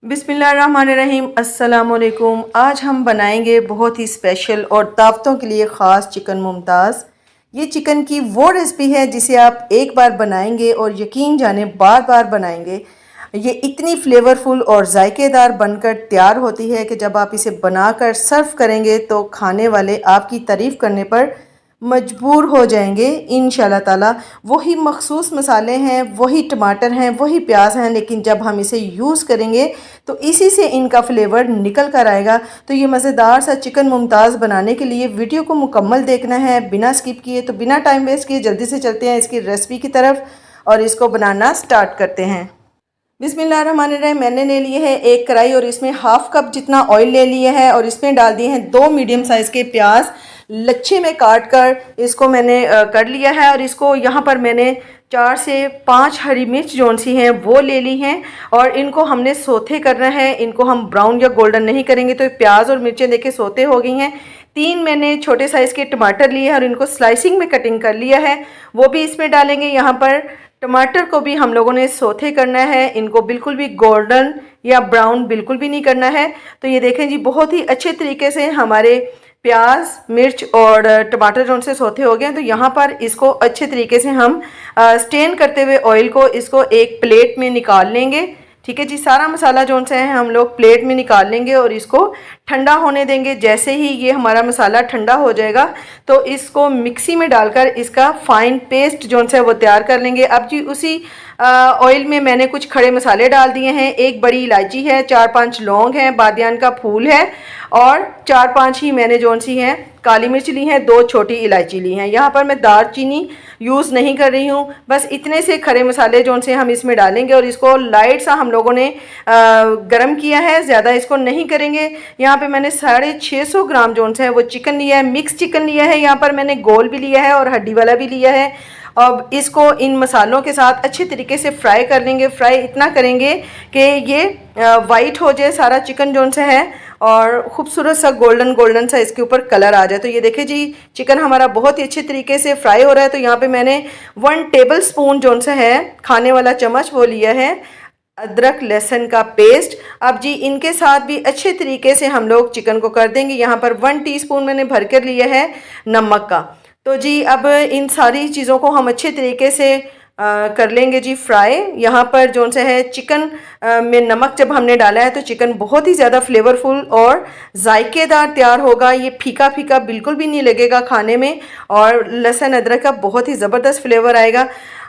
बिस्मिल्लाहिर्रहमानिर्रहीम। अस्सलामुअलैकुम। आज हम बनाएंगे बहुत ही स्पेशल और दावतों के लिए ख़ास चिकन मुमताज़। ये चिकन की वो रेसिपी है जिसे आप एक बार बनाएंगे और यकीन जाने बार बार बनाएंगे। ये इतनी फ्लेवरफुल और जायकेदार बनकर तैयार होती है कि जब आप इसे बनाकर सर्व करेंगे तो खाने वाले आपकी तारीफ़ करने पर मजबूर हो जाएंगे इंशाल्लाह ताला। वही मखसूस मसाले हैं, वही टमाटर हैं, वही प्याज हैं, लेकिन जब हम इसे यूज़ करेंगे तो इसी से इनका फ्लेवर निकल कर आएगा। तो ये मज़ेदार सा चिकन मुमताज़ बनाने के लिए वीडियो को मुकम्मल देखना है बिना स्किप किए। तो बिना टाइम वेस्ट किए जल्दी से चलते हैं इसकी रेसिपी की तरफ और इसको बनाना स्टार्ट करते हैं। बिस्मिल्लाहिर्रहमानिर्रहीम। मैंने ले लिए है एक कढ़ाई और इसमें हाफ कप जितना ऑयल ले लिया है और इसमें डाल दिए हैं 2 मीडियम साइज़ के प्याज लच्छे में काट कर इसको मैंने कर लिया है। और इसको यहाँ पर मैंने 4 से 5 हरी मिर्च जौन सी हैं वो ले ली हैं और इनको हमने सोते करना है। इनको हम ब्राउन या गोल्डन नहीं करेंगे। तो प्याज और मिर्चें देखे सोते हो गई हैं। 3 मैंने छोटे साइज़ के टमाटर लिए हैं और इनको स्लाइसिंग में कटिंग कर लिया है, वो भी इसमें डालेंगे। यहाँ पर टमाटर को भी हम लोगों ने सोते करना है, इनको बिल्कुल भी गोल्डन या ब्राउन बिल्कुल भी नहीं करना है। तो ये देखें जी, बहुत ही अच्छे तरीके से हमारे प्याज मिर्च और टमाटर जो से सोते हो गए हैं। तो यहाँ पर इसको अच्छे तरीके से हम स्टेन करते हुए ऑयल को इसको एक प्लेट में निकाल लेंगे। ठीक है जी, सारा मसाला जो से है हम लोग प्लेट में निकाल लेंगे और इसको ठंडा होने देंगे। जैसे ही ये हमारा मसाला ठंडा हो जाएगा तो इसको मिक्सी में डालकर इसका फाइन पेस्ट जो है वो तैयार कर लेंगे। अब जी उसी ऑयल में मैंने कुछ खड़े मसाले डाल दिए हैं। एक बड़ी इलायची है, 4-5 लौंग हैं, बादियान का फूल है और 4-5 ही मैंने जो सी हैं काली मिर्च ली हैं, 2 छोटी इलायची ली हैं। यहाँ पर मैं दालचीनी यूज़ नहीं कर रही हूँ। बस इतने से खड़े मसाले जो से हम इसमें डालेंगे और इसको लाइट सा हम लोगों ने गरम किया है, ज़्यादा इसको नहीं करेंगे। यहाँ पे मैंने 650 ग्राम जो है वो चिकन लिया है, मिक्स चिकन लिया है। यहाँ पर मैंने गोल भी लिया है और हड्डी वाला भी लिया है। अब इसको इन मसालों के साथ अच्छे तरीके से फ्राई कर लेंगे। फ्राई इतना करेंगे कि ये वाइट हो जाए सारा चिकन जो से है और ख़ूबसूरत सा गोल्डन सा इसके ऊपर कलर आ जाए। तो ये देखिए जी, चिकन हमारा बहुत ही अच्छे तरीके से फ्राई हो रहा है। तो यहाँ पे मैंने 1 टेबल स्पून जो सा है खाने वाला चम्मच वो लिया है अदरक लहसुन का पेस्ट। अब जी इनके साथ भी अच्छे तरीके से हम लोग चिकन को कर देंगे। यहाँ पर 1 टीस्पून मैंने भर कर लिया है नमक का। तो जी अब इन सारी चीज़ों को हम अच्छे तरीके से कर लेंगे जी फ्राई। यहाँ पर जो से है चिकन में नमक जब हमने डाला है तो चिकन बहुत ही ज़्यादा फ्लेवरफुल और जायकेदार तैयार होगा। ये फीका फीका बिल्कुल भी नहीं लगेगा खाने में और लहसुन अदरक का बहुत ही ज़बरदस्त फ्लेवर आएगा।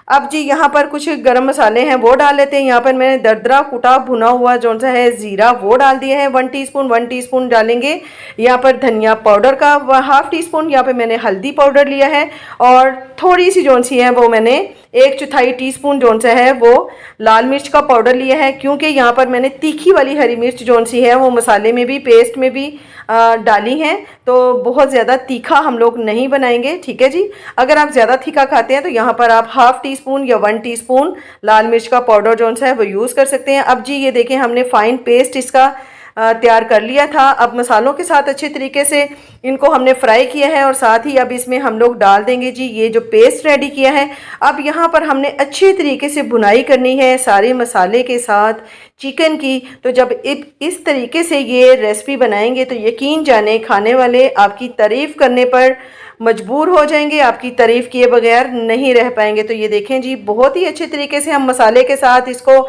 अब जी यहाँ पर कुछ गरम मसाले हैं वो डाल लेते हैं। यहाँ पर मैंने दरदरा कुटा भुना हुआ जो सा है ज़ीरा वो डाल दिया है 1 टीस्पून डालेंगे। यहाँ पर धनिया पाउडर का 1/2 टीस्पून, यहाँ पे मैंने हल्दी पाउडर लिया है और थोड़ी सी जो सी है वो मैंने 1/4 टीस्पून जो सा है वो लाल मिर्च का पाउडर लिया है। क्योंकि यहाँ पर मैंने तीखी वाली हरी मिर्च जो सी है वो मसाले में भी पेस्ट में भी डाली हैं, तो बहुत ज़्यादा तीखा हम लोग नहीं बनाएंगे। ठीक है जी, अगर आप ज़्यादा तीखा खाते हैं तो यहाँ पर आप 1/2 टीस्पून या 1 टीस्पून लाल मिर्च का पाउडर जो सा है वो यूज़ कर सकते हैं। अब जी ये देखें, हमने फाइन पेस्ट इसका तैयार कर लिया था। अब मसालों के साथ अच्छे तरीके से इनको हमने फ्राई किया है और साथ ही अब इसमें हम लोग डाल देंगे जी ये जो पेस्ट रेडी किया है। अब यहाँ पर हमने अच्छे तरीके से भुनाई करनी है सारे मसाले के साथ चिकन की। तो जब इस तरीके से ये रेसिपी बनाएंगे तो यकीन जाने खाने वाले आपकी तारीफ़ करने पर मजबूर हो जाएंगे, आपकी तारीफ़ किए बगैर नहीं रह पाएंगे। तो ये देखें जी, बहुत ही अच्छे तरीके से हम मसाले के साथ इसको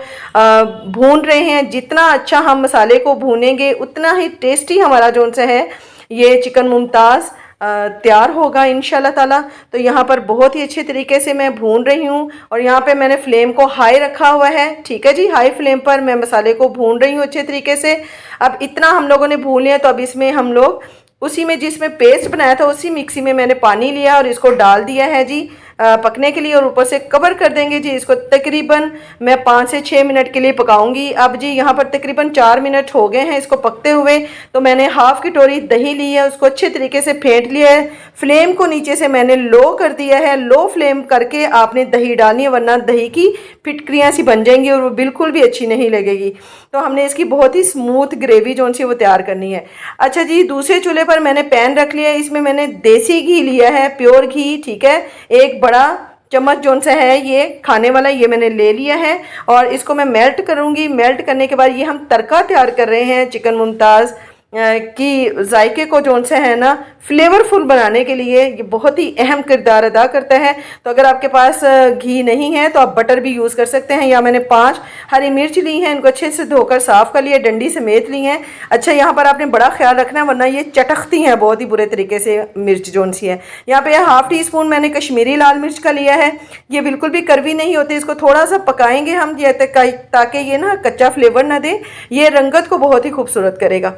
भून रहे हैं। जितना अच्छा हम मसाले को भूनेंगे उतना ही टेस्टी हमारा जो सा है ये चिकन मुमताज़ तैयार होगा इंशाल्लाह ताला। तो यहाँ पर बहुत ही अच्छे तरीके से मैं भून रही हूँ और यहाँ पे मैंने फ्लेम को हाई रखा हुआ है। ठीक है जी, हाई फ्लेम पर मैं मसाले को भून रही हूँ अच्छे तरीके से। अब इतना हम लोगों ने भून लिया तो अब इसमें हम लोग उसी में जिसमें पेस्ट बनाया था उसी मिक्सी में मैंने पानी लिया और इसको डाल दिया है जी पकने के लिए और ऊपर से कवर कर देंगे जी। इसको तकरीबन मैं 5 से 6 मिनट के लिए पकाऊंगी। अब जी यहाँ पर तकरीबन 4 मिनट हो गए हैं इसको पकते हुए। तो मैंने हाफ कटोरी दही ली है, उसको अच्छे तरीके से फेंट लिया है। फ्लेम को नीचे से मैंने लो कर दिया है। लो फ्लेम करके आपने दही डालनी है, वरना दही की फिटकरियाँ सी बन जाएंगी और वो बिल्कुल भी अच्छी नहीं लगेगी। तो हमने इसकी बहुत ही स्मूथ ग्रेवी जो सी वो तैयार करनी है। अच्छा जी, दूसरे चूल्हे पर मैंने पैन रख लिया है। इसमें मैंने देसी घी लिया है, प्योर घी। ठीक है, एक बड़ा चम्मच जौन सा है ये खाने वाला, ये मैंने ले लिया है और इसको मैं मेल्ट करूँगी। मेल्ट करने के बाद ये हम तड़का तैयार कर रहे हैं चिकन मुमताज़ की जायके को जौन सा है ना फ्लेवरफुल बनाने के लिए ये बहुत ही अहम किरदार अदा करता है। तो अगर आपके पास घी नहीं है तो आप बटर भी यूज़ कर सकते हैं। या मैंने 5 हरी मिर्च ली हैं, इनको अच्छे से धोकर साफ़ कर लिया, डंडी समेत ली हैं। अच्छा, यहाँ पर आपने बड़ा ख्याल रखना है वरना ये चटकती हैं बहुत ही बुरे तरीके से मिर्च जौन सी है। यहाँ पे 1/2 टीस्पून मैंने कश्मीरी लाल मिर्च का लिया है। ये बिल्कुल भी कड़वी नहीं होती, इसको थोड़ा सा पकाएंगे हम ये ताकि ये ना कच्चा फ्लेवर ना दे, ये रंगत को बहुत ही खूबसूरत करेगा।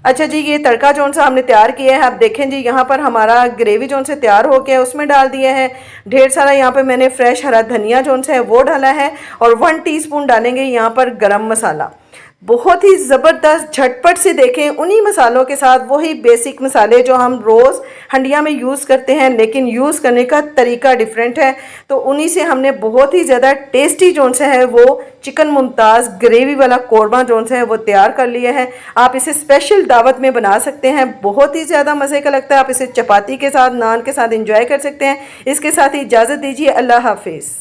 अच्छा जी, ये तड़का जौन सा हमने तैयार किया है, आप देखें जी यहाँ पर हमारा ग्रेवी जौन से तैयार हो गया है, उसमें डाल दिया है ढेर सारा। यहाँ पे मैंने फ्रेश हरा धनिया जौन सा है वो डाला है और 1 टीस्पून डालेंगे यहाँ पर गरम मसाला। बहुत ही ज़बरदस्त झटपट से देखें उन्हीं मसालों के साथ वही बेसिक मसाले जो हम रोज़ हंडिया में यूज़ करते हैं, लेकिन यूज़ करने का तरीका डिफरेंट है। तो उन्हीं से हमने बहुत ही ज़्यादा टेस्टी जौन सा है वो चिकन मुमताज़ ग्रेवी वाला कोरमा जौन सा है वो तैयार कर लिया है। आप इसे स्पेशल दावत में बना सकते हैं, बहुत ही ज़्यादा मज़े का लगता है। आप इसे चपाती के साथ, नान के साथ इंजॉय कर सकते हैं। इसके साथ ही इजाज़त दीजिए, अल्लाह हाफिज़।